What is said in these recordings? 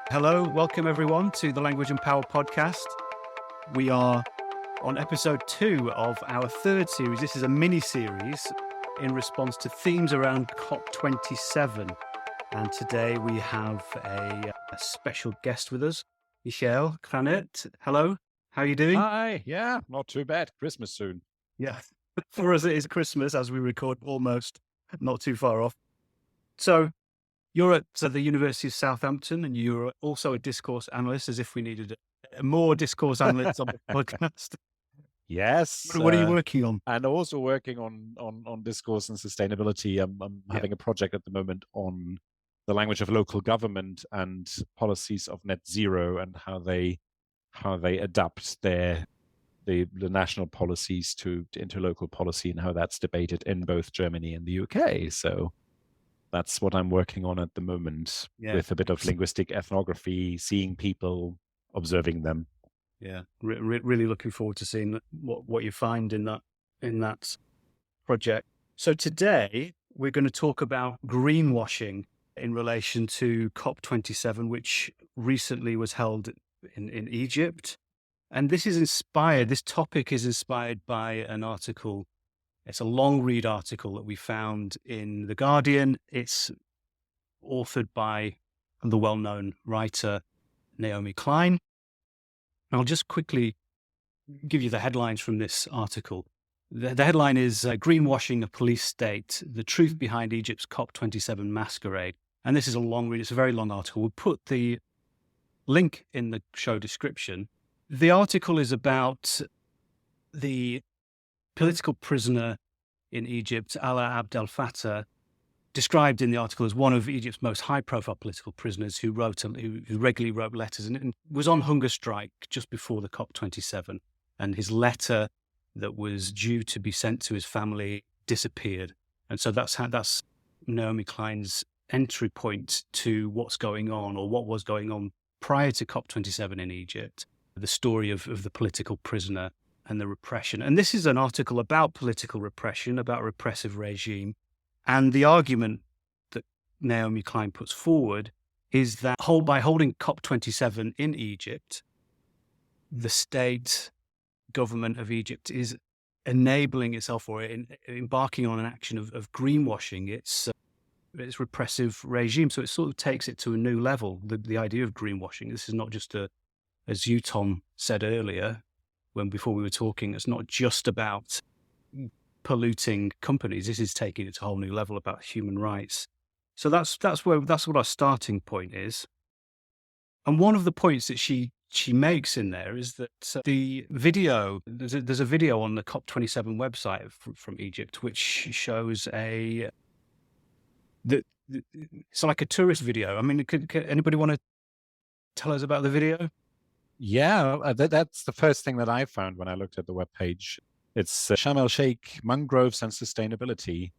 Hello, welcome everyone to the Language and Power podcast. We are on episode 2 of our third series. This is a mini-series in response to themes around COP27. And today we have a special guest with us, Michel Cranet. Hello, how are you doing? Hi, yeah, not too bad. Christmas soon. Yeah, for us it is Christmas as we record, almost, not too far off. So you're at the University of Southampton and you're also a discourse analyst, as if we needed more discourse analysts on the podcast. Yes. What are you working on? And also working on discourse and sustainability. I'm having a project at the moment on the language of local government and policies of net zero and how they adapt the national policies into local policy and how that's debated in both Germany and the UK. So that's what I'm working on at the moment, with a bit of linguistic ethnography, seeing people, observing them. Yeah, really looking forward to seeing what you find in that project. So today we're going to talk about greenwashing in relation to COP27, which recently was held in Egypt. And this topic is inspired by an article. It's a long read article that we found in The Guardian. It's authored by the well-known writer Naomi Klein. I'll just quickly give you the headlines from this article. The headline is Greenwashing a Police State, the Truth Behind Egypt's COP27 Masquerade. And this is a long read. It's a very long article. We'll put the link in the show description. The article is about the political prisoner in Egypt, Alaa Abdel Fattah, described in the article as one of Egypt's most high-profile political prisoners who regularly wrote letters and was on hunger strike just before the COP27. And his letter that was due to be sent to his family disappeared. And so that's Naomi Klein's entry point to what's going on, or what was going on prior to COP27 in Egypt, the story of the political prisoner and the repression. And this is an article about political repression, about a repressive regime. And the argument that Naomi Klein puts forward is that by holding COP27 in Egypt, the state government of Egypt is enabling itself, or embarking on an action of greenwashing its repressive regime. So it sort of takes it to a new level, the idea of greenwashing. This is not just as you, Tom, said earlier, before we were talking, it's not just about polluting companies. This is taking it to a whole new level about human rights. So that's what our starting point is. And one of the points that she makes in there is that the video, there's a video on the COP27 website from Egypt, which shows it's like a tourist video. I mean, could anybody want to tell us about the video? Yeah, that's the first thing that I found when I looked at the webpage. It's Sharm el-Sheikh, Mangroves and Sustainability.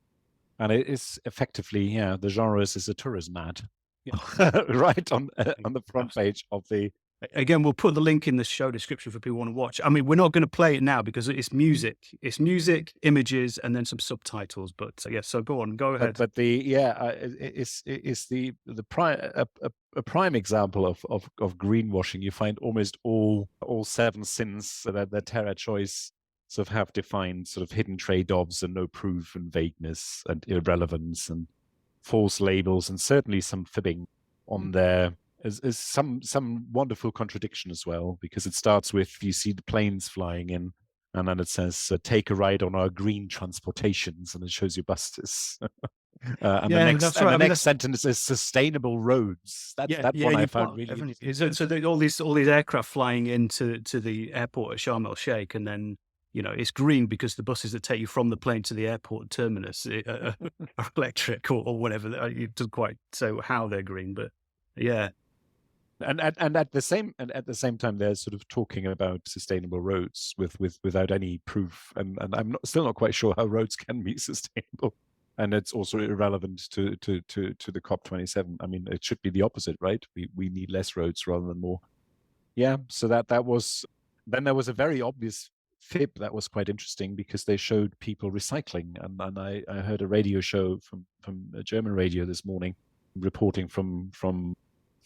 And it is effectively, the genre is a tourism ad. Yeah. Right on the front page of the... Again, we'll put the link in the show description for people who want to watch. I mean, we're not going to play it now because it's music. It's music, images, and then some subtitles. But so go on, go ahead. But it's a prime example of greenwashing. You find almost all 7 sins that Terra Choice sort of have defined, sort of hidden trade-offs and no proof and vagueness and irrelevance and false labels, and certainly some fibbing on there. Is some wonderful contradiction as well, because it starts with, you see the planes flying in, and then it says, take a ride on our green transportations, and it shows you buses. And the next sentence is sustainable roads. That one I found really interesting. So all these aircraft flying into the airport at Sharm el-Sheikh, and then it's green because the buses that take you from the plane to the airport terminus are electric or whatever. It doesn't quite say how they're green, but yeah. And at the same time, they're sort of talking about sustainable roads without any proof, and I'm still not quite sure how roads can be sustainable. And it's also irrelevant to the COP27. I mean, it should be the opposite, right? We need less roads rather than more. Yeah. So that was. Then there was a very obvious fib that was quite interesting, because they showed people recycling, and I heard a radio show from a German radio this morning reporting from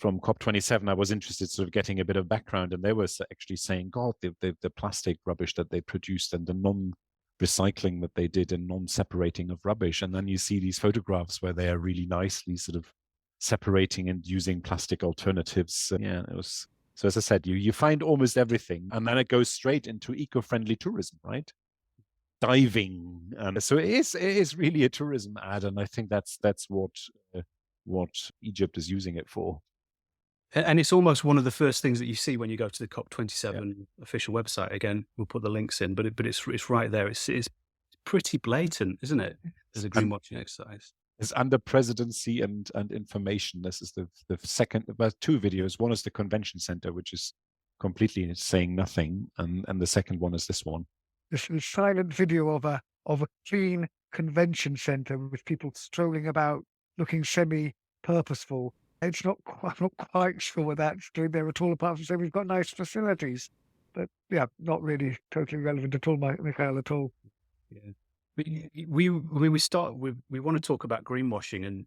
from COP27, I was interested sort of getting a bit of background, and they were actually saying, God, the plastic rubbish that they produced and the non-recycling that they did and non-separating of rubbish. And then you see these photographs where they are really nicely sort of separating and using plastic alternatives. Yeah, it was. So as I said, you find almost everything, and then it goes straight into eco-friendly tourism, right? Diving, and so it is really a tourism ad, and I think that's what Egypt is using it for. And it's almost one of the first things that you see when you go to the COP27 official website. Again, we'll put the links in, but it's right there. It's pretty blatant, isn't it? As a greenwashing exercise. It's under presidency and information. This is the second, about two videos. One is the convention center, which is completely saying nothing, and the second one is this one. This is a silent video of a clean convention center with people strolling about, looking semi-purposeful. I'm not quite sure what that's doing there at all, apart from saying we've got nice facilities. But yeah, not really totally relevant at all, Mikhail, at all. Yeah. We want to talk about greenwashing, and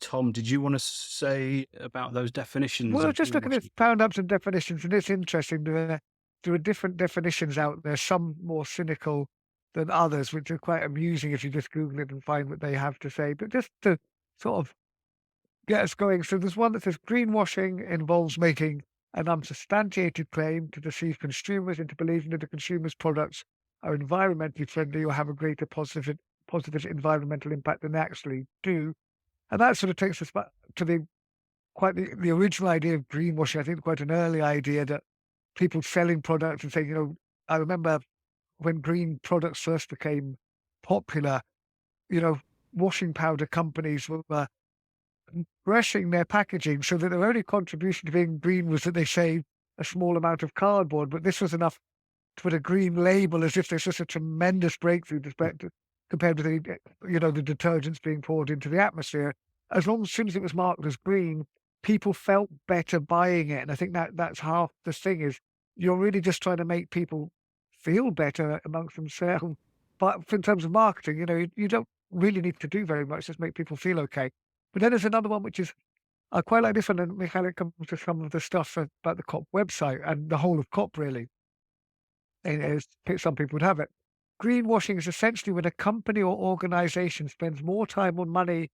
Tom, did you want to say about those definitions? Well, just looking at found up some definitions, and it's interesting. There are different definitions out there, some more cynical than others, which are quite amusing if you just Google it and find what they have to say. But just to sort of get us going. So there's one that says greenwashing involves making an unsubstantiated claim to deceive consumers into believing that the consumer's products are environmentally friendly or have a greater positive environmental impact than they actually do. And that sort of takes us back to the original idea of greenwashing. I think quite an early idea that people selling products and saying, I remember when green products first became popular, washing powder companies were brushing their packaging so that their only contribution to being green was that they saved a small amount of cardboard. But this was enough to put a green label, as if there's just a tremendous breakthrough compared with the detergents being poured into the atmosphere. As soon as it was marked as green, people felt better buying it. And I think that's half the thing, is you're really just trying to make people feel better amongst themselves. But in terms of marketing, you don't really need to do very much, just make people feel okay. But then there's another one, which is, I quite like this one, and Michael, it comes to some of the stuff about the COP website and the whole of COP, really. And some people would have it. Greenwashing is essentially when a company or organization spends more time or money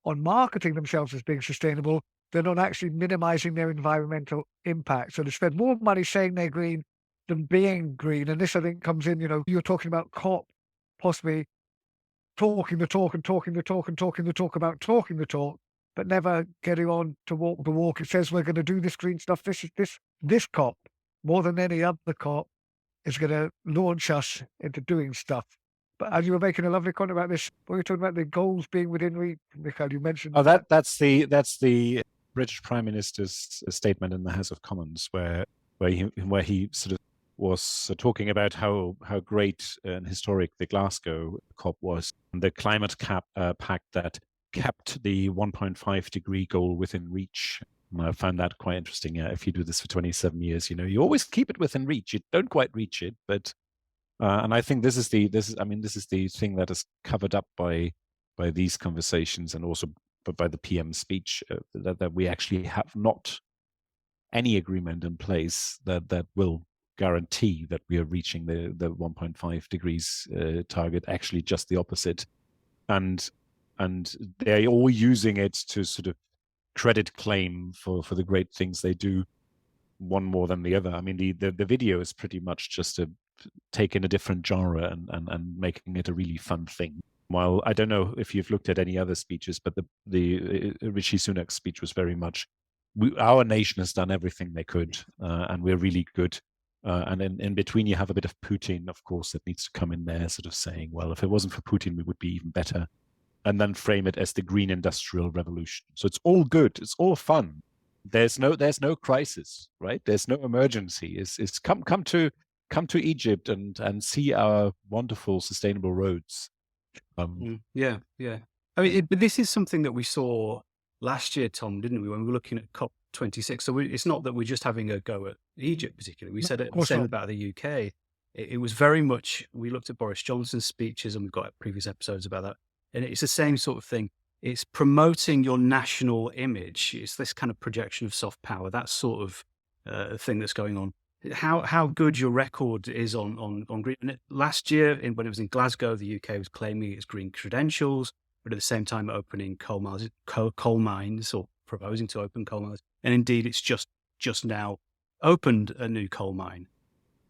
on marketing themselves as being sustainable than on actually minimizing their environmental impact. So they spend more money saying they're green than being green. And this, I think, comes in, you're talking about COP, possibly talking the talk and talking the talk and talking the talk about talking the talk, but never getting on to walk the walk. It says we're going to do this green stuff. This COP, more than any other COP, is going to launch us into doing stuff. But as you were making a lovely comment about this, when you were talking about the goals being within reach, Michael, you mentioned. Oh, that's the British Prime Minister's statement in the House of Commons, where he sort of was talking about how great and historic the Glasgow COP was, and the climate pact that kept the 1.5 degree goal within reach. And I found that quite interesting. Yeah, if you do this for 27 years, you always keep it within reach. You don't quite reach it, but and I think this is the thing that is covered up by these conversations, and also by the PM speech, that we actually have not any agreement in place that will guarantee that we are reaching the 1.5 degrees target. Actually, just the opposite, and they're all using it to sort of credit claim for the great things they do, one more than the other. I mean, the video is pretty much just taking a different genre and making it a really fun thing. While I don't know if you've looked at any other speeches, but the Rishi Sunak's speech was very much, our nation has done everything they could, and we're really good. And in between, you have a bit of Putin, of course, that needs to come in there, sort of saying, well, if it wasn't for Putin, we would be even better. And then frame it as the green industrial revolution. So it's all good. It's all fun. There's no crisis, right? There's no emergency. It's come to Egypt and see our wonderful sustainable roads. Yeah. I mean, but this is something that we saw last year, Tom, didn't we? When we were looking at COP26. So it's not that we're just having a go at Egypt, particularly. We said it the same about the UK. It was very much. We looked at Boris Johnson's speeches, and we've got previous episodes about that. And it's the same sort of thing. it's promoting your national image. It's this kind of projection of soft power, that sort of thing that's going on. How good your record is on green. And last year, when it was in Glasgow, the UK was claiming its green credentials, but at the same time opening coal mines or proposing to open coal mines. And indeed, it's just now opened a new coal mine.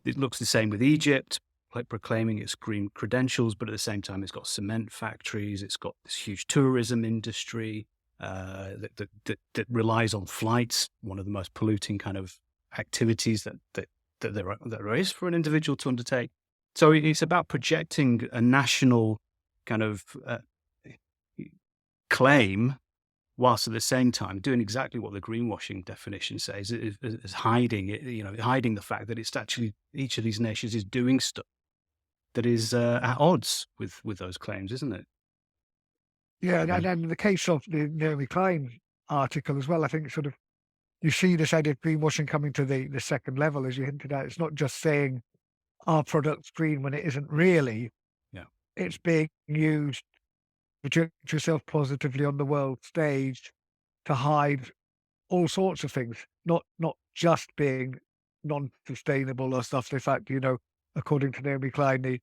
It looks the same with Egypt, like proclaiming its green credentials, but at the same time, it's got cement factories. It's got this huge tourism industry that relies on flights, one of the most polluting kind of activities that there is for an individual to undertake. So it's about projecting a national kind of claim, whilst at the same time doing exactly what the greenwashing definition says, is hiding it, hiding the fact that it's actually each of these nations is doing stuff that is at odds with those claims, isn't it? Yeah, and in the case of the Naomi Klein article as well, I think sort of you see this idea of greenwashing coming to the second level, as you hinted at. It's not just saying our product's green when it isn't really. Yeah. It's being used to project yourself positively on the world stage to hide all sorts of things, not just being non-sustainable or stuff. In fact, according to Naomi Klein,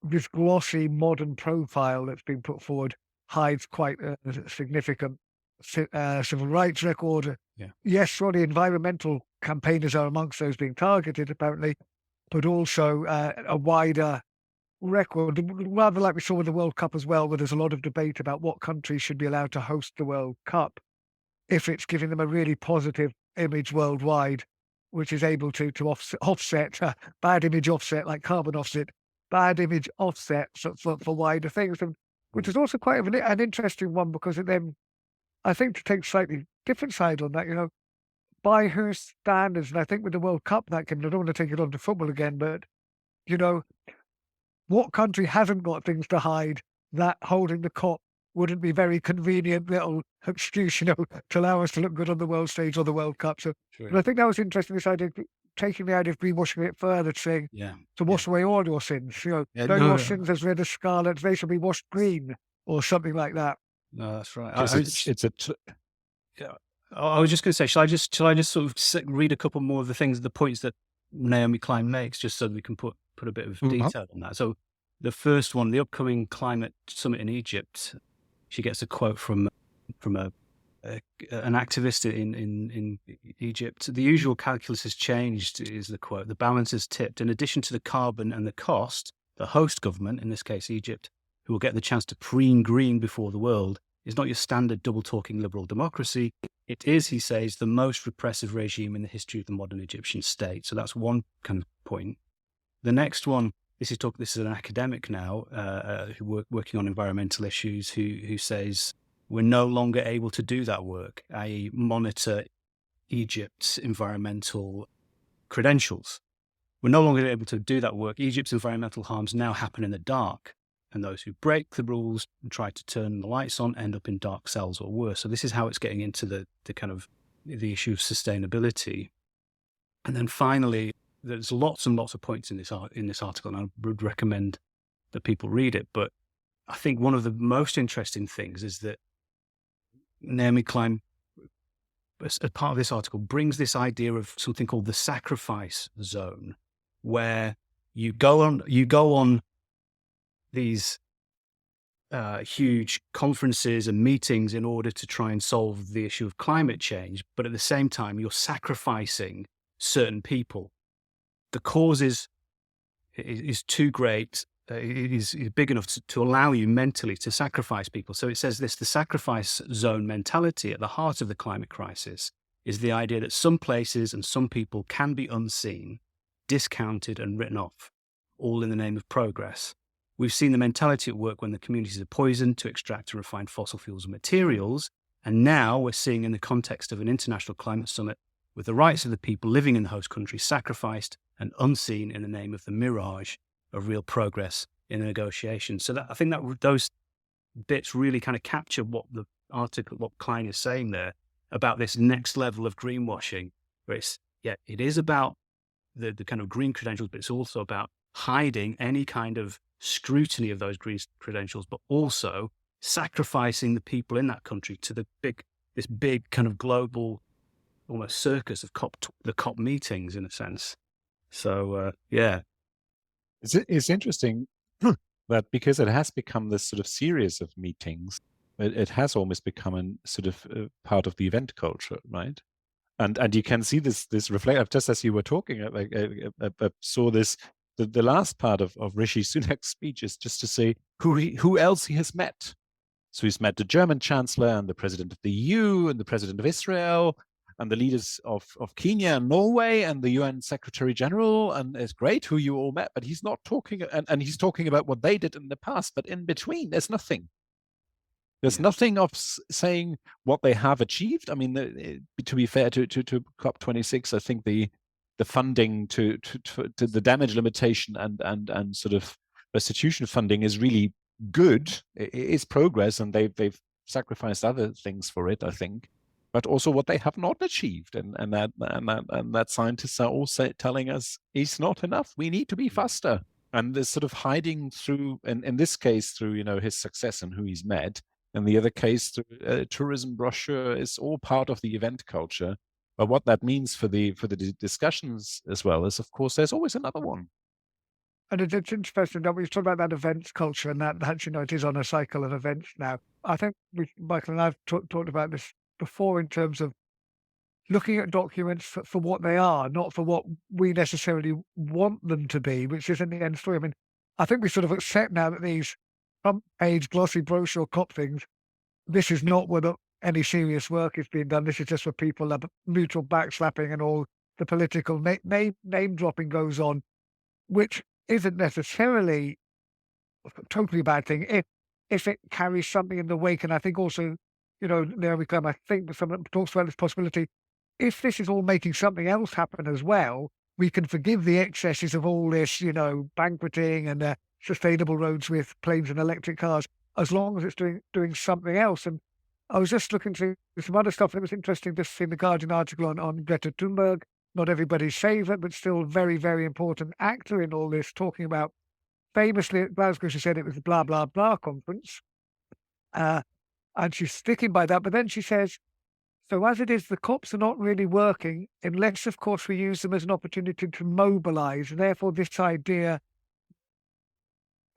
this glossy modern profile that's been put forward hides quite a significant civil rights record. Yeah. Yes, sure, the environmental campaigners are amongst those being targeted, apparently, but also a wider record, rather like we saw with the World Cup as well, where there's a lot of debate about what countries should be allowed to host the World Cup if it's giving them a really positive image worldwide, which is able to offset bad image offset, like carbon offset, bad image offset for wider things, and which is also quite an interesting one, because it then, I think, to take slightly different side on that, by whose standards, and I think with the World Cup that can, I don't want to take it on to football again, but what country hasn't got things to hide that holding the COP wouldn't be very convenient little excuse, to allow us to look good on the world stage or the World Cup. So, Sure. but I think that was interesting, this idea of taking the idea of greenwashing it further, saying to wash away all your sins. Your sins as red as scarlet, they shall be washed green, or something like that. No, that's right. I was just going to say, shall I just sort of read a couple more of the points that Naomi Klein makes, just so we can put a bit of detail on that. So the first one, the upcoming climate summit in Egypt, she gets a quote from an activist in Egypt. The usual calculus has changed, is the quote. The balance is tipped. In addition to the carbon and the cost, the host government, in this case Egypt, who will get the chance to preen green before the world, is not your standard double-talking liberal democracy. It is, he says, the most repressive regime in the history of the modern Egyptian state. So that's one kind of point. The next one, this is an academic now, who working on environmental issues, who says we're no longer able to do that work, i.e. monitor Egypt's environmental credentials. We're no longer able to do that work. Egypt's environmental harms now happen in the dark, and those who break the rules and try to turn the lights on end up in dark cells or worse. So this is how it's getting into the kind of the issue of sustainability. And then finally, there's lots and lots of points in this article, and I would recommend that people read it. But I think one of the most interesting things is that Naomi Klein, as part of this article, brings this idea of something called the sacrifice zone, where you go on these huge conferences and meetings in order to try and solve the issue of climate change, but at the same time, you're sacrificing certain people. The cause is too great. It is big enough to allow you mentally to sacrifice people. So it says this: the sacrifice zone mentality at the heart of the climate crisis is the idea that some places and some people can be unseen, discounted and written off, all in the name of progress. We've seen the mentality at work when the communities are poisoned to extract and refine fossil fuels and materials. And now we're seeing, in the context of an international climate summit, with the rights of the people living in the host country sacrificed and unseen in the name of the mirage of real progress in the negotiations. So I think that those bits really kind of capture what Klein is saying there about this next level of greenwashing, where it is about the kind of green credentials, but it's also about hiding any kind of scrutiny of those green credentials, but also sacrificing the people in that country to this big kind of global, almost circus of the COP meetings in a sense. So yeah, It's interesting that because it has become this sort of series of meetings, it has almost become a sort of part of the event culture, right? And you can see this reflect just as you were talking. I saw this. The last part of Rishi Sunak's speech is just to say who else he has met. So he's met the German Chancellor and the President of the EU and the President of Israel and the leaders of Kenya and Norway and the UN Secretary General. And it's great who you all met, but he's not talking, and he's talking about what they did in the past. But in between, there's nothing. There's nothing of saying what they have achieved. I mean, to be fair to COP26, I think the funding to the damage limitation and sort of restitution funding is really good. It is progress, and they've sacrificed other things for it, I think. But also what they have not achieved, and that scientists are also telling us is not enough. We need to be faster. And there's sort of hiding through, in this case, through his success and who he's met. In the other case, the tourism brochure is all part of the event culture. But what that means for the discussions as well is, of course, there's always another one. And it's interesting that we talk about that events culture, and that it is on a cycle of events now. I think Michael and I've talked about this before in terms of looking at documents for what they are, not for what we necessarily want them to be, which is in the end story. I mean, I think we sort of accept now that these front-page glossy brochure COP things, this is not where any serious work is being done. This is just for people that mutual backslapping and all the political name dropping goes on, which isn't necessarily a totally bad thing if it carries something in the wake. And I think also, Naomi Klein, I think someone talks about this possibility. If this is all making something else happen as well, we can forgive the excesses of all this, banqueting and sustainable roads with planes and electric cars, as long as it's doing something else. And I was just looking through some other stuff, and it was interesting to see the Guardian article on Greta Thunberg, not everybody's favourite, but still very, very important actor in all this, talking about famously at Glasgow, she said it was a blah, blah, blah conference. And she's sticking by that. But then she says, so as it is, the COPs are not really working unless, of course, we use them as an opportunity to mobilise. Therefore, this idea,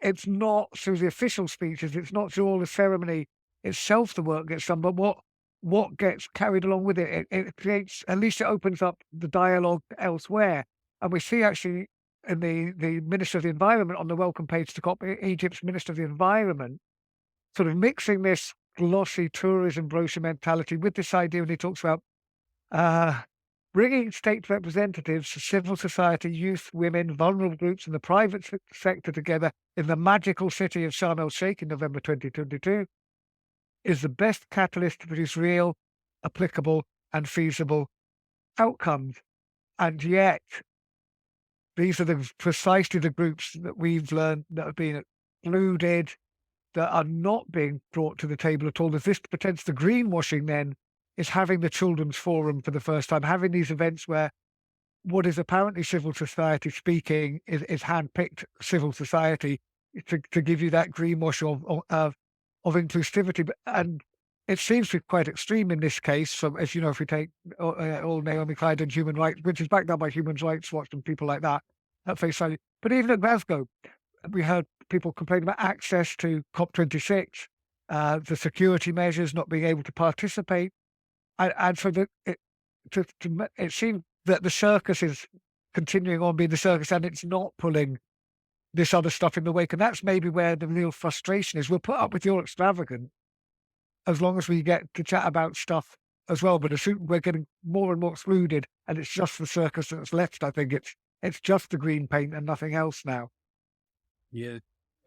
it's not through the official speeches, it's not through all the ceremony itself the work gets done, but what gets carried along with it. It creates, at least it opens up the dialogue elsewhere. And we see actually in the Minister of the Environment on the welcome page to COP, Egypt's Minister of the Environment, sort of mixing this glossy tourism brochure mentality with this idea when he talks about bringing state representatives, civil society, youth, women, vulnerable groups, and the private sector together in the magical city of Sharm el-Sheikh in November 2022 is the best catalyst to produce real, applicable, and feasible outcomes. And yet, these are precisely the groups that we've learned that have been excluded, that are not being brought to the table at all. As this pretends to greenwashing then is having the Children's Forum for the first time, having these events where what is apparently civil society speaking is hand-picked civil society to give you that greenwash of inclusivity. And it seems to be quite extreme in this case, from, as you know, if we take all Naomi Klein and human rights, which is backed up by Human Rights Watch and people like that at face value. But even at Glasgow, we heard people complain about access to COP26, the security measures, not being able to participate. And so it seems that the circus is continuing on being the circus, and it's not pulling this other stuff in the wake. And that's maybe where the real frustration is. We'll put up with your extravagance as long as we get to chat about stuff as well. But as we're getting more and more excluded, and it's just the circus that's left, I think it's just the green paint and nothing else now. Yeah,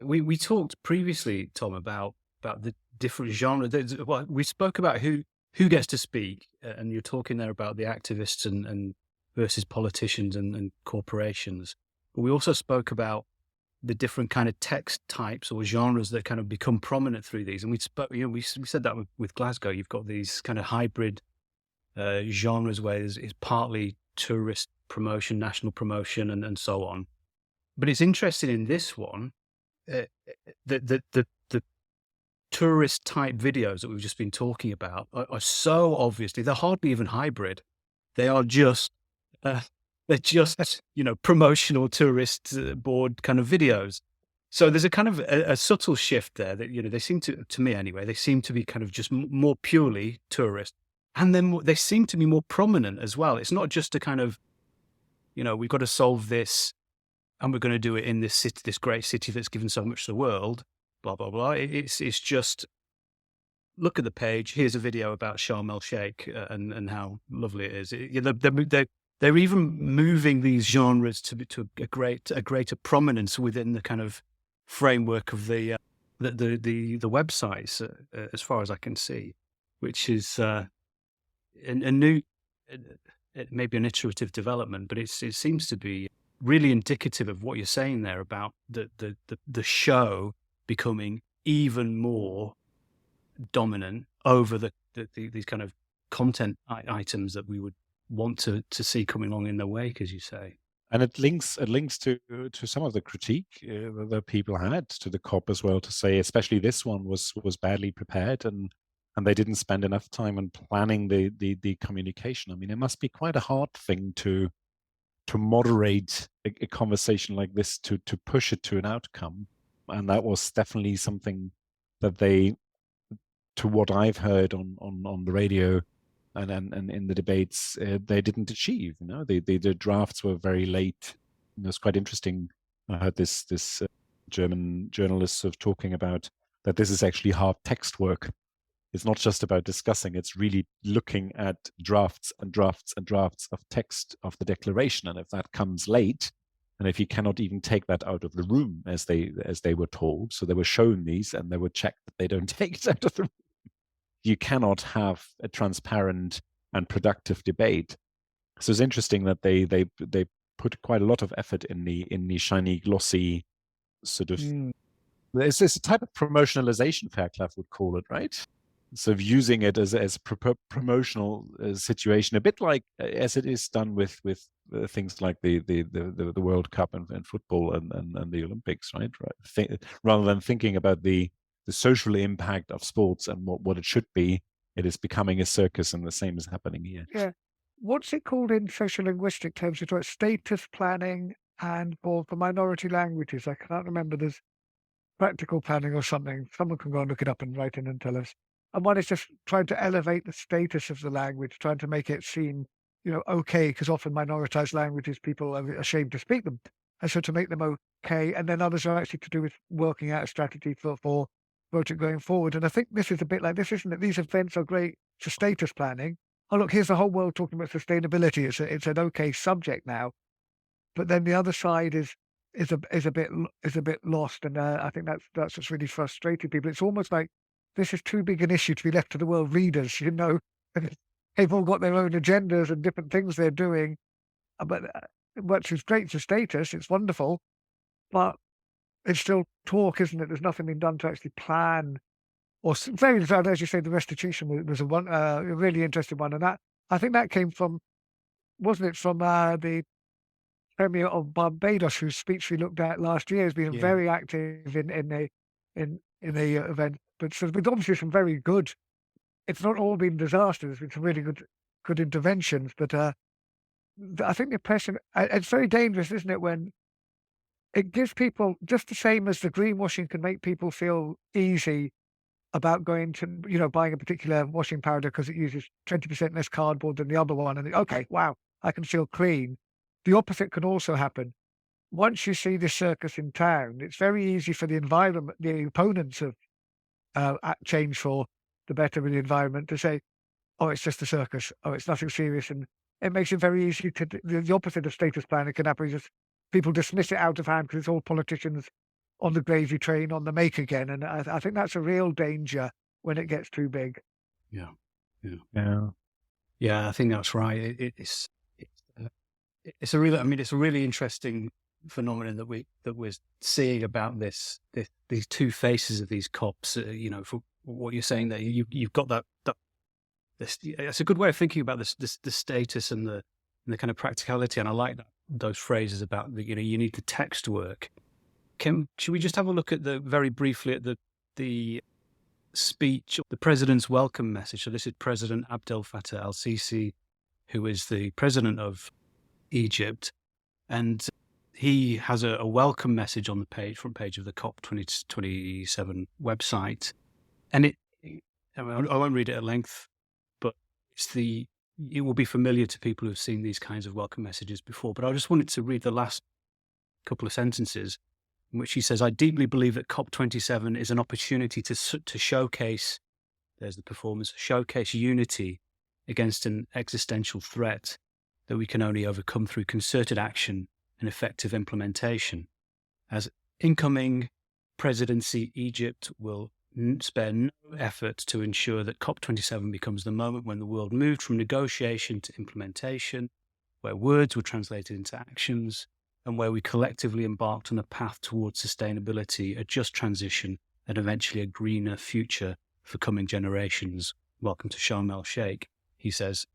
we talked previously, Tom, about the different genres. Well, we spoke about who gets to speak, and you're talking there about the activists and versus politicians and corporations. But we also spoke about the different kind of text types or genres that kind of become prominent through these. And we said that with Glasgow. You've got these kind of hybrid genres where it's partly tourist promotion, national promotion, and so on. But it's interesting in this one, the tourist type videos that we've just been talking about are so obviously, they're hardly even hybrid. They are just, they're just, promotional tourist board kind of videos. So there's a kind of a subtle shift there that, they seem to me anyway, they seem to be kind of just more purely tourist. And then they seem to be more prominent as well. It's not just a kind of, we've got to solve this and we're going to do it in this city, this great city that's given so much to the world, blah, blah, blah. It's just, look at the page. Here's a video about Sharm el Sheikh and how lovely it is. They're even moving these genres to a greater prominence within the kind of framework of the websites, as far as I can see, which is a new, maybe an iterative development, but it seems to be really indicative of what you're saying there about the show becoming even more dominant over these kind of content items that we would want to see coming along in the wake, as you say. And it links to some of the critique that people had to the COP as well, to say especially this one was badly prepared and they didn't spend enough time on planning the communication. I mean, it must be quite a hard thing to moderate a conversation like this, to push it to an outcome. And that was definitely something that they, to what I've heard on the radio and in the debates, they didn't achieve. The drafts were very late. It was quite interesting. I heard this German journalist sort of talking about that this is actually hard text work. It's not just about discussing, it's really looking at drafts and drafts and drafts of text of the declaration. And if that comes late, and if you cannot even take that out of the room as they were told, so they were shown these and they were checked that they don't take it out of the room, you cannot have a transparent and productive debate. So it's interesting that they put quite a lot of effort in the shiny, glossy sort of. It's a type of promotionalization, Fairclough would call it, right? So of using it as a promotional situation, a bit like as it is done with things like the World Cup and football and the Olympics, right? Rather than thinking about the social impact of sports and what it should be, it is becoming a circus, and the same is happening here. Yeah. What's it called in social linguistic terms? It's like status planning, and for minority languages, I can't remember. There's practical planning or something. Someone can go and look it up and write in and tell us. And one is just trying to elevate the status of the language, trying to make it seem, okay, because often minoritized languages, people are ashamed to speak them. And so to make them okay, and then others are actually to do with working out a strategy for it going forward. And I think this is a bit like this, isn't it? These events are great for status planning. Oh, look, here's the whole world talking about sustainability. It's an okay subject now. But then the other side is a bit lost, and I think that's what's really frustrated people. It's almost like this is too big an issue to be left to the world readers. They've all got their own agendas and different things they're doing. But which is great for status, it's wonderful, but it's still talk, isn't it? There's nothing being done to actually plan. Or very, as you say, the restitution was a really interesting one, and that I think that came from, wasn't it, from the Premier of Barbados, whose speech we looked at last year, has been very active in the event. But so there's been obviously some very good. It's not all been disasters. There's been some really good interventions. But I think the impression, it's very dangerous, isn't it, when it gives people, just the same as the greenwashing can make people feel easy about going to, buying a particular washing powder because it uses 20% less cardboard than the other one. And okay, wow, I can feel clean. The opposite can also happen. Once you see the circus in town, it's very easy for the environment, the opponents of change for the better of the environment, to say, oh, it's just a circus. Oh, it's nothing serious. And it makes it very easy to, the opposite of status planning can happen. Just people dismiss it out of hand because it's all politicians on the gravy train on the make again. And I think that's a real danger when it gets too big. Yeah. Yeah, I think that's right. It's a really interesting phenomenon that we're seeing about these two faces of these COPs. For what you're saying there, you've got that. It's a good way of thinking about the status and the kind of practicality. And I like those phrases about you need the text work. Should we just have a look at very briefly at the speech, the president's welcome message. So this is President Abdel Fattah al-Sisi, who is the president of Egypt. And he has a welcome message on the front page of the COP 2027 website. And I won't read it at length, but it will be familiar to people who've seen these kinds of welcome messages before. But I just wanted to read the last couple of sentences in which he says, "I deeply believe that COP27 is an opportunity to showcase," there's the performance, "showcase unity against an existential threat that we can only overcome through concerted action and effective implementation. As incoming presidency, Egypt will spare no effort to ensure that COP27 becomes the moment when the world moved from negotiation to implementation, where words were translated into actions, and where we collectively embarked on a path towards sustainability, a just transition, and eventually a greener future for coming generations. Welcome to Sharm el-Sheikh," he says.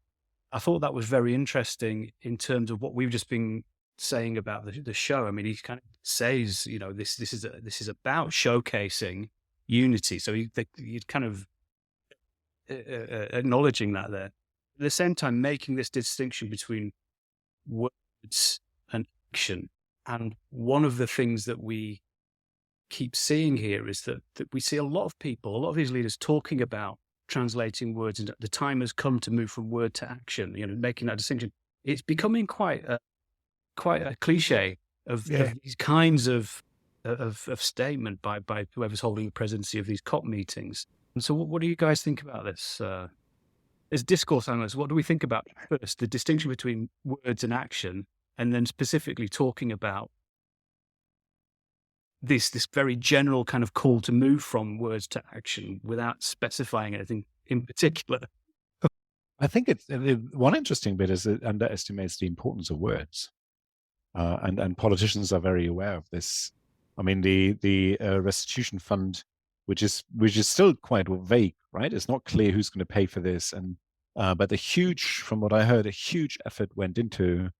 I thought that was very interesting in terms of what we've just been saying about the show. I mean, he kind of says, this is about showcasing unity. So he's kind of acknowledging that there. At the same time, making this distinction between words and action. And one of the things that we keep seeing here is that we see a lot of these leaders talking about translating words, and the time has come to move from word to action, making that distinction. It's becoming quite a cliche of these kinds of statement by whoever's holding the presidency of these COP meetings. And so what do you guys think about this? As discourse analysts, what do we think about first, the distinction between words and action, and then specifically talking about this very general kind of call to move from words to action without specifying anything in particular? I think one interesting bit is it underestimates the importance of words. And politicians are very aware of this. I mean, the restitution fund, which is still quite vague, right? It's not clear who's going to pay for this, but from what I heard, a huge effort went into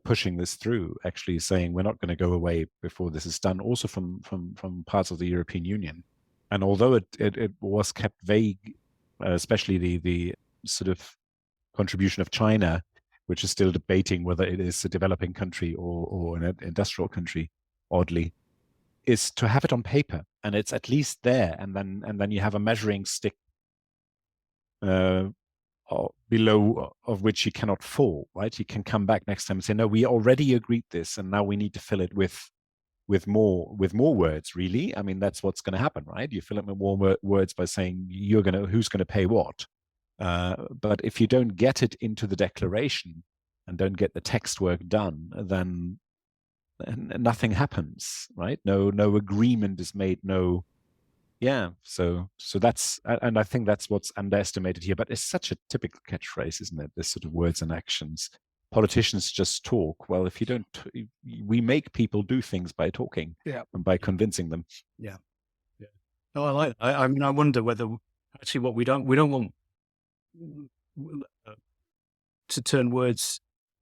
pushing this through. Actually, saying we're not going to go away before this is done. Also from parts of the European Union, and although it was kept vague, especially the sort of contribution of China, which is still debating whether it is a developing country or an industrial country, oddly, is to have it on paper, and it's at least there, and then you have a measuring stick below of which you cannot fall, right? You can come back next time and say, no, we already agreed this, and now we need to fill it with more words, really. I mean, that's what's going to happen, right? You fill it with more words by saying who's going to pay what. But if you don't get it into the declaration and don't get the text work done, then nothing happens, right? No agreement is made. So that's, and I think that's what's underestimated here. But it's such a typical catchphrase, isn't it? This sort of words and actions. Politicians just talk. Well, if you don't, we make people do things by talking, and by convincing them. Yeah. No, I like. I mean, I wonder whether actually what we don't want to turn words.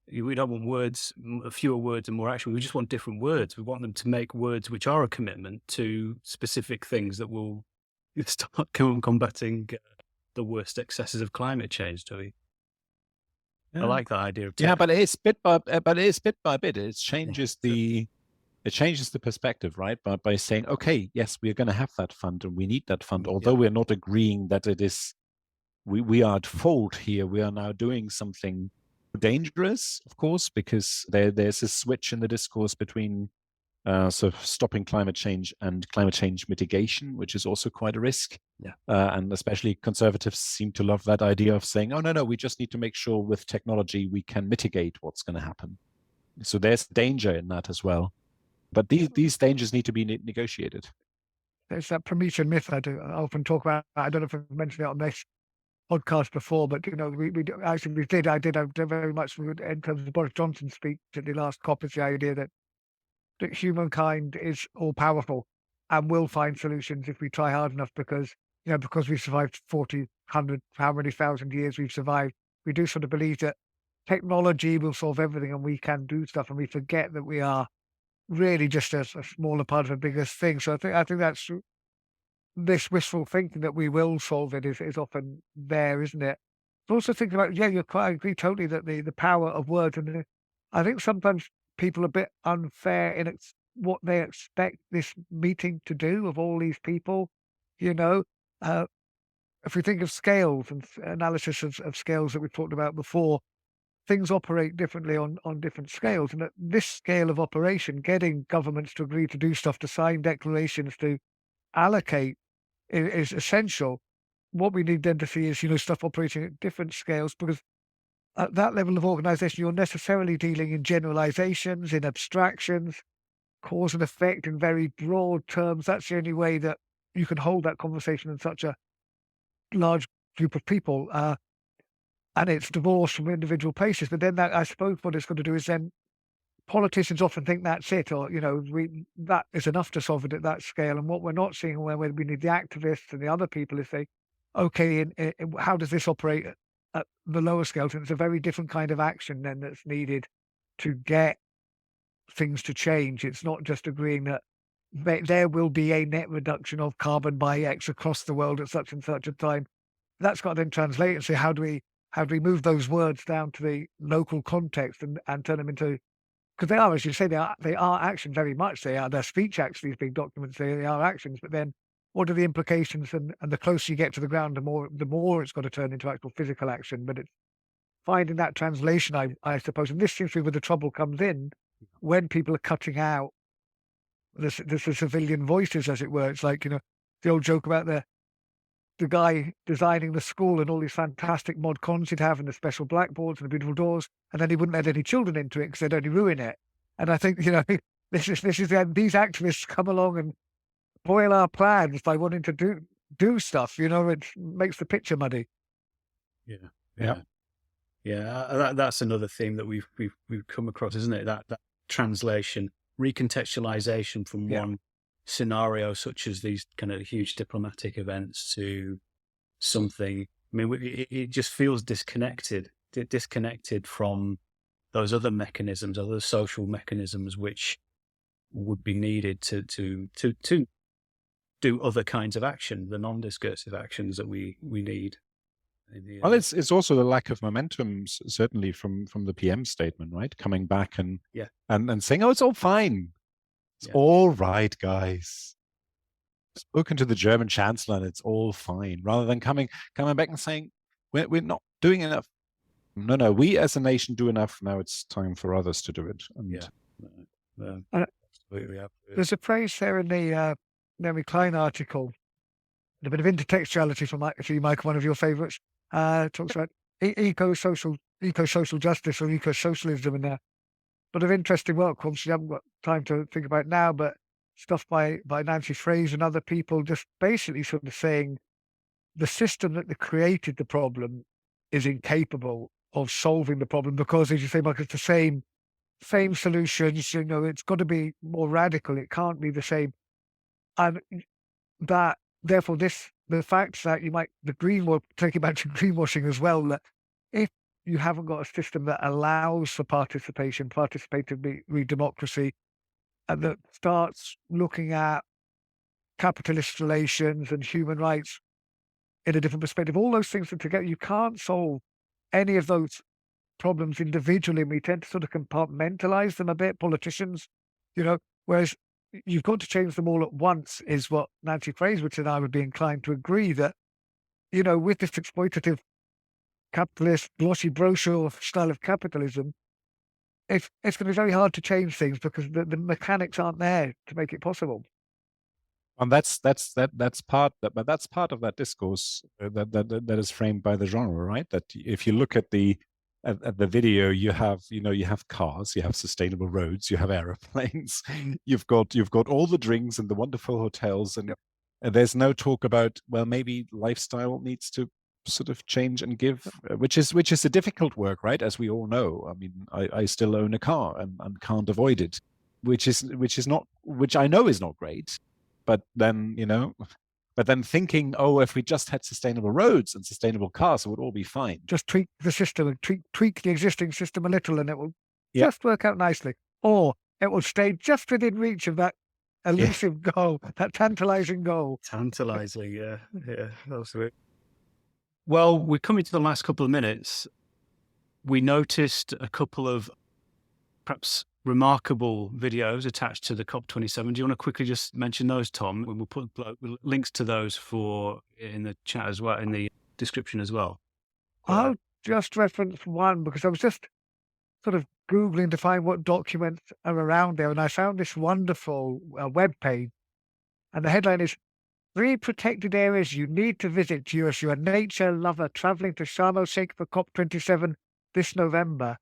We don't want words, fewer words and more action. We just want different words. We want them to make words which are a commitment to specific things that will start combating the worst excesses of climate change. Do we? Yeah. I like that idea of but it is bit by bit. It changes the perspective, right? By saying, okay, yes, we're going to have that fund and we need that fund, although we're not agreeing that it is. We are at fault here. We are now doing something dangerous, of course, because there's a switch in the discourse between sort of stopping climate change and climate change mitigation, which is also quite a risk. And especially conservatives seem to love that idea of saying, oh, no, we just need to make sure with technology we can mitigate what's going to happen. So there's danger in that as well. But these dangers need to be negotiated. There's that Promethean myth I often talk about. I don't know if I've mentioned it on this podcast before, but I did very much in terms of Boris Johnson's speech at the last COP, is the idea that humankind is all powerful and will find solutions if we try hard enough, because we've survived 40, 100, how many thousand years we've survived. We do sort of believe that technology will solve everything and we can do stuff, and we forget that we are really just a smaller part of a bigger thing. So I think that's this wishful thinking that we will solve it is often there, isn't it? But also thinking about, yeah, I agree totally that the power of words, and I think sometimes people are a bit unfair in what they expect this meeting to do of all these people, you know. Uh, if we think of scales and analysis of scales that we've talked about before, things operate differently on different scales. And at this scale of operation, getting governments to agree to do stuff, to sign declarations, to allocate is essential. What we need then to see is, stuff operating at different scales, because at that level of organization, you're necessarily dealing in generalizations, in abstractions, cause and effect in very broad terms. That's the only way that you can hold that conversation in such a large group of people. And it's divorced from individual places. But then that, I suppose, what it's going to do is then politicians often think that's it, or that is enough to solve it at that scale. And what we're not seeing, where we need the activists and the other people, is say, okay, how does this operate at the lower scales? And it's a very different kind of action then that's needed to get things to change. It's not just agreeing that there will be a net reduction of carbon by X across the world at such and such a time. That's got to then translate and say, how do we move those words down to the local context and turn them into, because they are, as you say, they are action, very much. They're speech acts, these big documents, they are actions. But then what are the implications? And the closer you get to the ground, the more it's got to turn into actual physical action. But it's finding that translation, I suppose. And this seems to be where the trouble comes in, when people are cutting out the civilian voices, as it were. It's like, the old joke about the guy designing the school and all these fantastic mod cons he'd have, and the special blackboards and the beautiful doors, and then he wouldn't let any children into it because they'd only ruin it. And I think, this is these activists come along and spoil our plans by wanting to do stuff. It makes the picture muddy. Yeah. That's another theme that we've come across, isn't it? That translation, recontextualization from one scenario, such as these kind of huge diplomatic events, to something. I mean, it just feels disconnected from those other mechanisms, other social mechanisms, which would be needed to do other kinds of action, the non-discursive actions that we need. Well, it's also the lack of momentum, certainly from the PM statement, right? Coming back and saying, "Oh, it's all fine. It's all right, guys. Spoken to the German Chancellor, and it's all fine." Rather than coming back and saying, "We're not doing enough. No, we as a nation do enough. Now it's time for others to do it." And there's a phrase there in the Naomi Klein article, a bit of intertextuality from actually, Mike, one of your favourites. Talks about eco-social justice or eco-socialism in there. But of interesting work, obviously, I haven't got time to think about it now, but stuff by Nancy Fraser and other people, just basically sort of saying the system that created the problem is incapable of solving the problem, because, as you say, Mike, it's the same solutions. It's got to be more radical. It can't be the same. And that, therefore, the fact that taking back to greenwashing as well, that if you haven't got a system that allows for participatory democracy, and that starts looking at capitalist relations and human rights in a different perspective, all those things together, you can't solve any of those problems individually. We tend to sort of compartmentalize them a bit, politicians, whereas you've got to change them all at once, is what Nancy Fraser and I would be inclined to agree, that, with this exploitative capitalist glossy brochure style of capitalism, it's going to be very hard to change things because the mechanics aren't there to make it possible. And that's part of that discourse that is framed by the genre, right? That if you look at the video, you have cars, you have sustainable roads, you have airplanes, you've got all the drinks and the wonderful hotels, and there's no talk about, well, maybe lifestyle needs to sort of change and give, which is a difficult work, right? As we all know. I mean, I still own a car and can't avoid it, which I know is not great. But then, thinking, oh, if we just had sustainable roads and sustainable cars, it would all be fine. Just tweak the system and tweak the existing system a little, and it will just work out nicely. Or it will stay just within reach of that elusive goal, that tantalizing goal. Tantalizing, yeah. Absolutely. Well, we're coming to the last couple of minutes. We noticed a couple of perhaps remarkable videos attached to the COP27. Do you want to quickly just mention those, Tom? We'll put links to those in the chat as well, in the description as well. I'll just reference one because I was just sort of Googling to find what documents are around there, and I found this wonderful web page, and the headline is 3 protected areas you need to visit if you're a nature lover traveling to Sharm el-Sheikh for COP27 this November.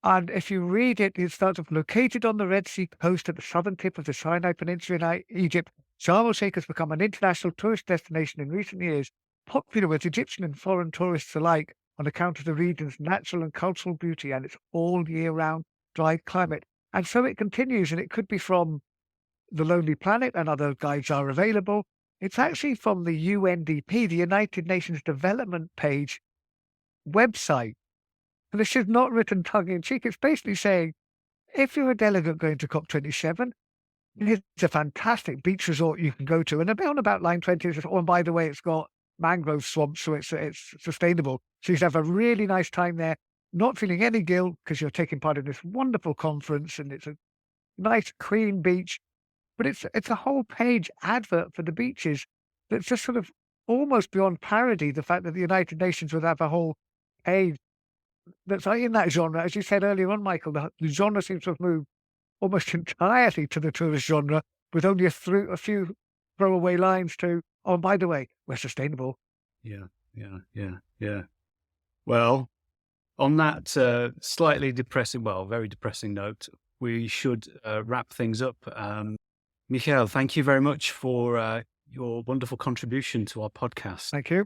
And if you read it, it starts off located on the Red Sea coast at the southern tip of the Sinai Peninsula in Egypt. Sharm el-Sheikh has become an international tourist destination in recent years, popular with Egyptian and foreign tourists alike on account of the region's natural and cultural beauty and its all-year-round dry climate. And so it continues, and it could be from The Lonely Planet, and other guides are available. It's actually from the UNDP, the United Nations Development Page website. And this is not written tongue-in-cheek. It's basically saying, if you're a delegate going to COP27, here's a fantastic beach resort you can go to. And on about line 20, and by the way, it's got mangrove swamps, so it's sustainable. So you have a really nice time there, not feeling any guilt because you're taking part in this wonderful conference, and it's a nice, clean beach. But it's a whole page advert for the beaches that's just sort of almost beyond parody, the fact that the United Nations would have a whole page that's in that genre. As you said earlier on, Michael, the genre seems to have moved almost entirely to the tourist genre, with only a few throwaway lines to, oh, by the way, we're sustainable. Yeah. Well, on that slightly depressing, very depressing note, we should wrap things up. Michael, thank you very much for your wonderful contribution to our podcast. Thank you.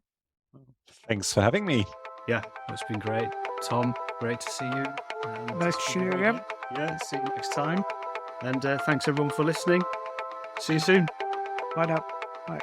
Thanks for having me. Yeah, it's been great. Tom, great to see you. Nice to see you again. Yeah, see you next time. And thanks everyone for listening. See you soon. Bye now. Bye.